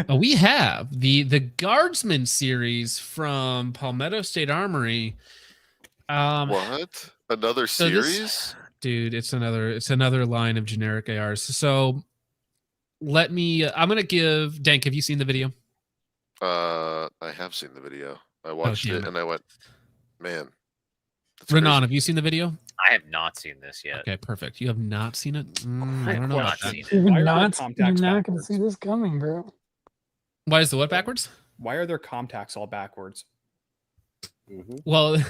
We have the Guardsman series from Palmetto State Armory. What? Another So this, series? dude, it's another line of generic ARs. So let me. I'm gonna give Dank. Have you seen the video? I have seen the video. I Oh watched damn it it, and I went, man, that's Renan, crazy. have you seen the video? I have not seen this yet. Okay, perfect. You have not seen it. I don't know Not about that. seen it. You're Why are not, their you're contacts not gonna backwards? see this coming, bro. Why is the what backwards? Why are their contacts all backwards? Well,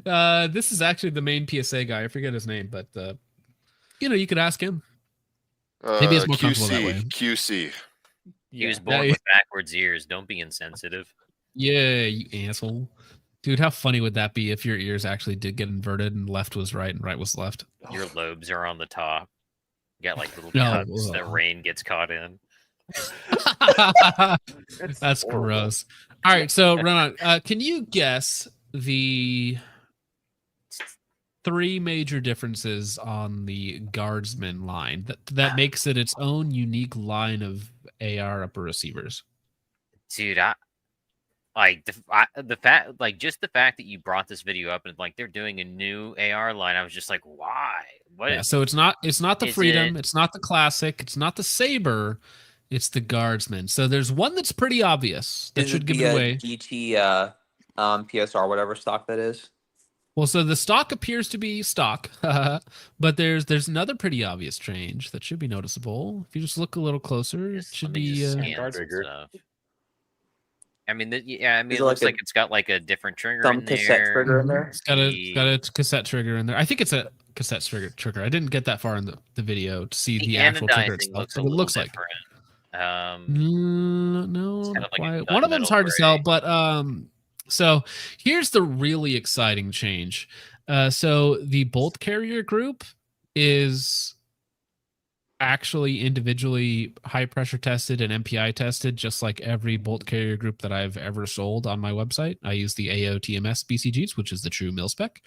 this is actually the main PSA guy. I forget his name, but you could ask him. Maybe it's more comfortable that way. QC. He was born with backwards ears. Don't be insensitive. Yeah, you asshole. Dude, how funny would that be if your ears actually did get inverted and left was right and right was left? Your lobes are on the top. You got like little No, cups that rain gets caught in. That's gross. All right, so Renan, can you guess the 3 major differences on the Guardsman line that makes it its own unique line of AR upper receivers? Dude, I like the fact, like just the fact that you brought this video up and like they're doing a new AR line. I was just like, why? What? Yeah, so it's not the is Freedom, it- it's not the Classic, it's not the Saber, it's the Guardsman. So there's one that's pretty obvious that should give it away. GT PSR, whatever stock that is. Well, so the stock appears to be stock, but there's another pretty obvious change that should be noticeable. If you just look a little closer, it should be. Stuff. I mean, it Is looks it like it's got like a different trigger Some in there. cassette trigger in there. It's got a cassette trigger in there. I think it's a cassette trigger. I didn't get that far in the video to see the actual trigger itself. Looks So a it little looks like. different. No, kind of like quite. a One of them's hard to tell, gunmetal but so here's the really exciting change. So the bolt carrier group is actually individually high pressure tested and MPI tested, just like every bolt carrier group that I've ever sold on my website. I use the AOTMS BCGs, which is the true mil spec.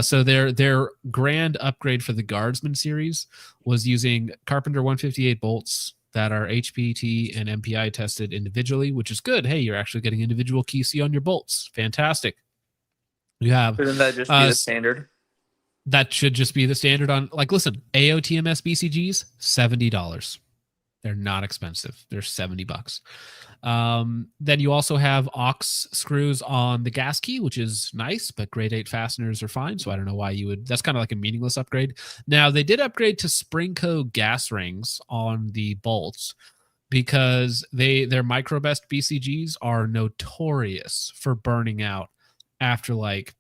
So their grand upgrade for the Guardsman series was using Carpenter 158 bolts that are HPT and MPI tested individually, which is good. Hey, you're actually getting individual QC on your bolts. Fantastic. You have. Shouldn't that just be the standard? That should just be the standard on, like, listen, AOTMS BCGs, $70. They're not expensive. They're $70. Then you also have aux screws on the gas key, which is nice, but grade 8 fasteners are fine. So I don't know why you would, that's kind of like a meaningless upgrade. Now they did upgrade to Springco gas rings on the bolts because their microbest BCGs are notorious for burning out after like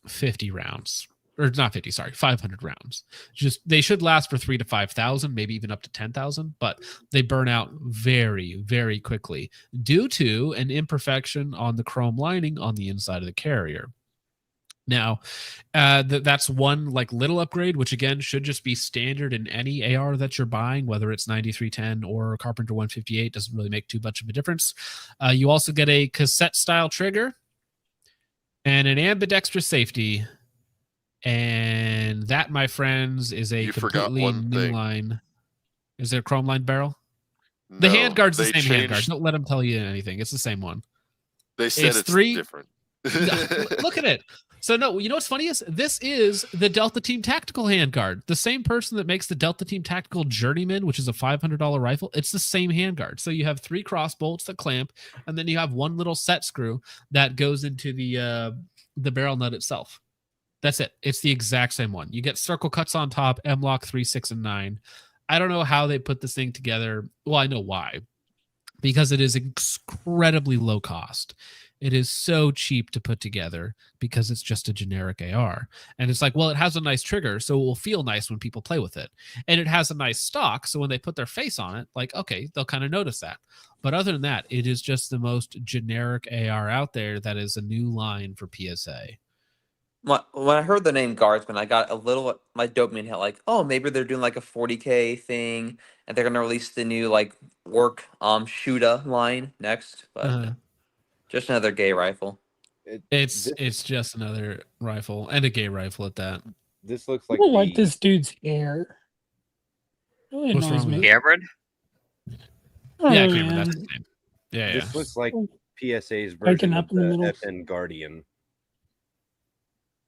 50 rounds. Or not 50, sorry, 500 rounds. Just they should last for 3,000 to 5,000, maybe even up to 10,000, but they burn out very, very quickly due to an imperfection on the chrome lining on the inside of the carrier. Now, that's one like little upgrade, which again should just be standard in any AR that you're buying, whether it's 9310 or Carpenter 158. Doesn't really make too much of a difference. You also get a cassette style trigger and an ambidextrous safety. And that, my friends, is a completely new line. Is there a chrome lined barrel? No, the handguard's the same handguard. Don't let them tell you anything. It's the same one. They said it's different. Look at it. So no, you know what's funny is this is the Delta Team Tactical handguard. The same person that makes the Delta Team Tactical Journeyman, which is a $500 rifle. It's the same handguard. So you have 3 cross bolts that clamp, and then you have one little set screw that goes into the barrel nut itself. That's it. It's the exact same one. You get circle cuts on top, M-Lock 3, 6, and 9. I don't know how they put this thing together. Well, I know why. Because it is incredibly low cost. It is so cheap to put together because it's just a generic AR. And it's like, well, it has a nice trigger, so it will feel nice when people play with it. And it has a nice stock, so when they put their face on it, like, okay, they'll kind of notice that. But other than that, it is just the most generic AR out there that is a new line for PSA. When I heard the name Guardsman, I got a little, my dopamine hit, like, oh, maybe they're doing like a 40K thing and they're going to release the new like work shooter line next. But just another gay rifle. It's just another rifle and a gay rifle at that. This looks like like this dude's hair. Really What's annoys wrong with me. Cameron? Yeah, Oh, Cameron, yeah. that's the same. Yeah, yeah. This looks like PSA's Waking version up of in the the middle. FN Guardian.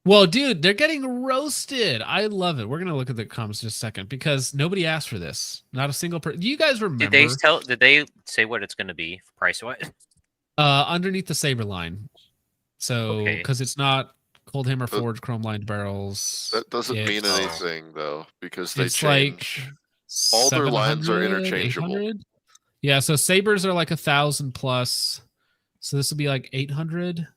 Well, dude, they're getting roasted. I love it. We're gonna look at the comments just a second because nobody asked for this. Not a single person. Do you guys remember? Did they say what it's going to be price wise? Underneath the Saber line. So, Okay. because it's not Cold Hammer Forge chrome lined barrels. That doesn't mean it's- anything though, because they It's change. like All their lines are 700, interchangeable. 800. Yeah, so Sabers are like 1,000 plus. So this will be like 800.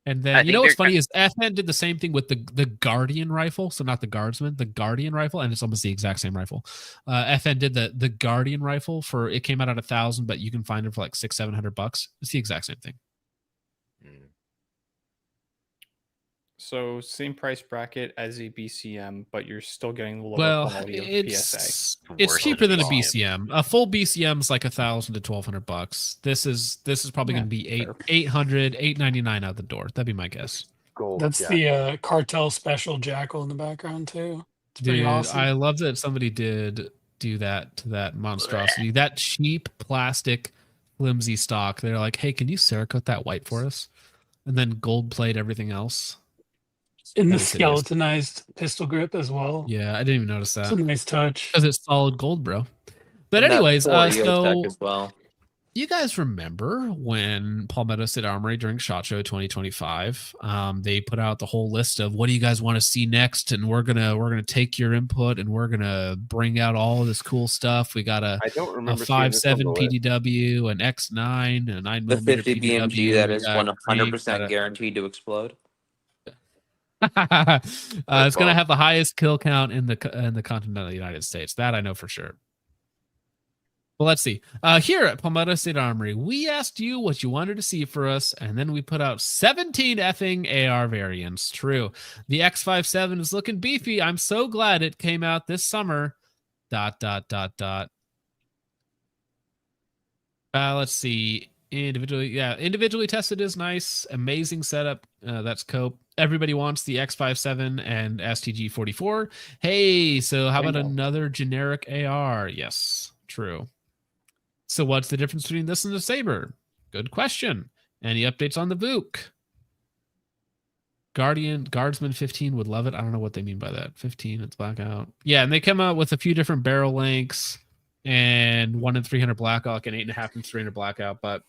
And then, you know what's funny is FN did the same thing with the Guardian rifle. So not the Guardsman, the Guardian rifle. And it's almost the exact same rifle. FN did the Guardian rifle it came out at 1,000, but you can find it for like $600-700. It's the exact same thing. So same price bracket as a BCM, but you're still getting the lower Well, quality of it's PSA. it's Worse cheaper than than a BCM. BCM. A full BCM is like 1,000 to $1,200. This is probably Yeah, going to be fair. 800, $899 out the door. That'd be my guess. Gold. That's the cartel special jackal in the background too. It's pretty Dude, awesome. I love that somebody did do that to that monstrosity. That cheap plastic flimsy stock. They're like, hey, can you Cerakote that white for us? And then gold plate everything else. In the That is hideous. skeletonized pistol grip as well. Yeah, I didn't even notice It's that. a nice touch. Because it's solid gold, bro. But And that anyways, Thor EO so tech as well. you guys remember when Palmetto State Armory during SHOT Show 2025, they put out the whole list of what do you guys want to see next, and we're gonna take your input and we're gonna bring out all of this cool stuff. We got I don't a remember seeing this on 5.7 the list. PDW, an X9, and a 9mm The 50 PDW. BMG that We is got 100% guaranteed to explode. it's gonna have the highest kill count in the continental United States. That I know for sure. Well, let's see. Here at Palmetto State Armory, we asked you what you wanted to see for us, and then we put out 17 effing AR variants. True. The X57 is looking beefy. I'm so glad it came out this summer. ... Let's see. Individually tested is nice. Amazing setup. That's Cope. Everybody wants the X57 and STG44. Hey, so how about another generic AR? Yes, true. So what's the difference between this and the Saber? Good question. Any updates on the VOOC? Guardsman 15 would love it. I don't know what they mean by that. 15, it's blackout. Yeah, and they come out with a few different barrel lengths and 1 in 300 blackout and 8.5 in 300 blackout, but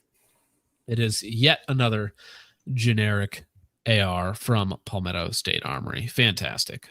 it is yet another generic AR from Palmetto State Armory. Fantastic.